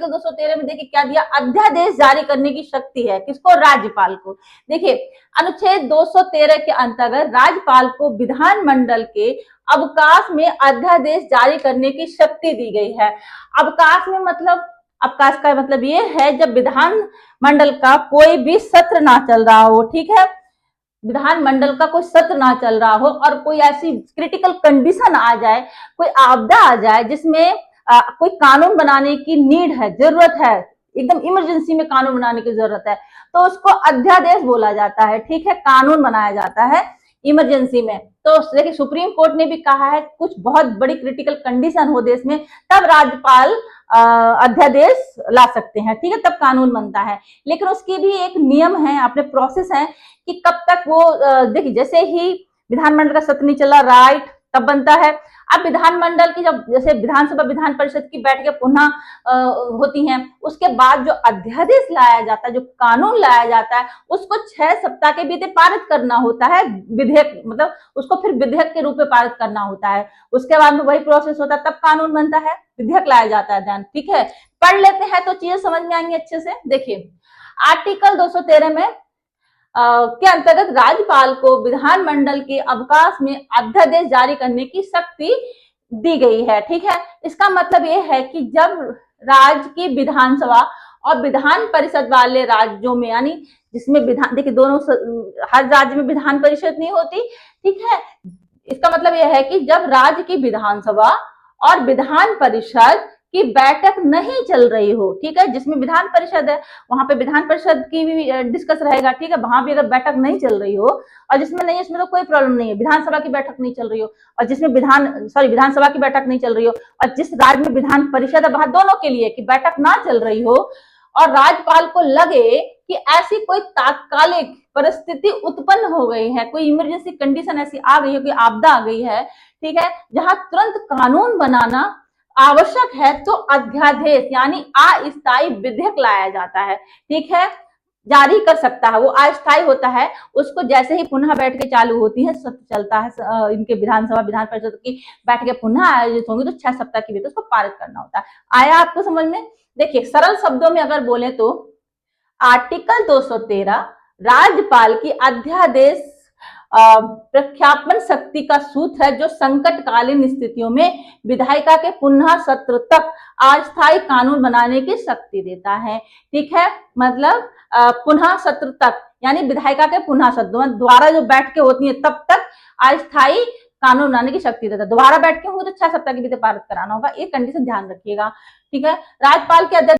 213 में देखिए क्या दिया, अध्यादेश जारी करने की शक्ति है किसको, राज्यपाल को। देखिए अनुच्छेद 213 के अंतर्गत राज्यपाल को विधानमंडल के अवकाश में अध्यादेश जारी करने की शक्ति दी गई है। अवकाश में मतलब, अवकाश का मतलब ये है जब विधानमंडल का कोई भी सत्र ना चल रहा हो, ठीक है, विधानमंडल का कोई सत्र ना चल रहा हो और कोई ऐसी क्रिटिकल कंडीशन आ जाए, कोई आपदा आ जाए जिसमें कोई कानून बनाने की नीड है, जरूरत है, एकदम इमरजेंसी में कानून बनाने की जरूरत है, तो उसको अध्यादेश बोला जाता है, ठीक है, कानून बनाया जाता है इमरजेंसी में। तो देखिए सुप्रीम कोर्ट ने भी कहा है कुछ बहुत बड़ी क्रिटिकल कंडीशन हो देश में तब राज्यपाल अध्यादेश ला सकते हैं, ठीक है, तब कानून बनता है। लेकिन उसकी भी एक नियम है, अपने प्रोसेस है कि कब तक वो, देखिए जैसे ही विधानमंडल का सत्र नहीं चला, राइट, तब बनता है। अब विधानमंडल की जब जैसे विधानसभा विधान परिषद की बैठकें पुनः होती हैं, उसके बाद जो अध्यादेश लाया जाता है, जो कानून लाया जाता है, उसको 6 सप्ताह के बीते पारित करना होता है, विधेयक मतलब उसको फिर विधेयक के रूप में पारित करना होता है। उसके बाद में वही प्रोसेस होता है, तब कानून बनता है, विधेयक लाया जाता है ध्यान, ठीक है। पढ़ लेते हैं तो चीजें समझ में आएंगी अच्छे से। देखिए आर्टिकल 213 में के अंतर्गत राज्यपाल को विधानमंडल के अवकाश में अध्यादेश जारी करने की शक्ति दी गई है, ठीक है। इसका मतलब ये है कि जब राज्य की विधानसभा और विधान परिषद वाले राज्यों में, यानी जिसमें विधान, देखिए दोनों, हर राज्य में विधान परिषद नहीं होती, ठीक है, इसका मतलब यह है कि जब राज्य की विधानसभा और विधान परिषद की बैठक नहीं चल रही हो, ठीक है, जिसमें विधान परिषद है वहां पे विधान परिषद की भी डिस्कस रहेगा, ठीक है, वहां भी अगर बैठक नहीं चल रही हो, और जिसमें नहीं, इसमें तो कोई प्रॉब्लम नहीं है, विधानसभा की बैठक नहीं चल रही हो, और जिसमें विधानसभा की बैठक नहीं चल रही हो, और जिस राज्य में विधान परिषद है वहां दोनों के लिए कि बैठक ना चल रही हो, और राज्यपाल को लगे कि ऐसी कोई तात्कालिक परिस्थिति उत्पन्न हो गई है, कोई इमरजेंसी कंडीशन ऐसी आ गई है, कोई आपदा आ गई है, ठीक है, जहां तुरंत कानून बनाना आवश्यक है, तो अध्यादेश यानी अस्थायी विधेयक लाया जाता है, ठीक है, जारी कर सकता है, वो अस्थायी होता है, उसको जैसे ही पुनः बैठकें चालू होती है, सत्र चलता है, इनके विधानसभा विधान परिषद की बैठकें पुनः आयोजित होंगी तो 6 सप्ताह के भीतर उसको पारित करना होता है। आया आपको समझ में? देखिए सरल शब्दों में अगर बोले तो आर्टिकल 213 राज्यपाल की अध्यादेश प्रख्यापन शक्ति का सूत्र है, जो संकटकालीन स्थितियों में विधायिका के पुनः सत्र तक अस्थायी कानून बनाने की शक्ति देता है, ठीक है, मतलब पुनः सत्र तक, यानी विधायिका के पुनः सत्र द्वारा जो बैठकें होती है तब तक अस्थायी कानून बनाने की शक्ति देता है। दोबारा बैठकें होंगी तो 6 सप्ताह के भीतर पारित कराना होगा, ये कंडीशन ध्यान रखिएगा, ठीक है। राज्यपाल के अध्यक्ष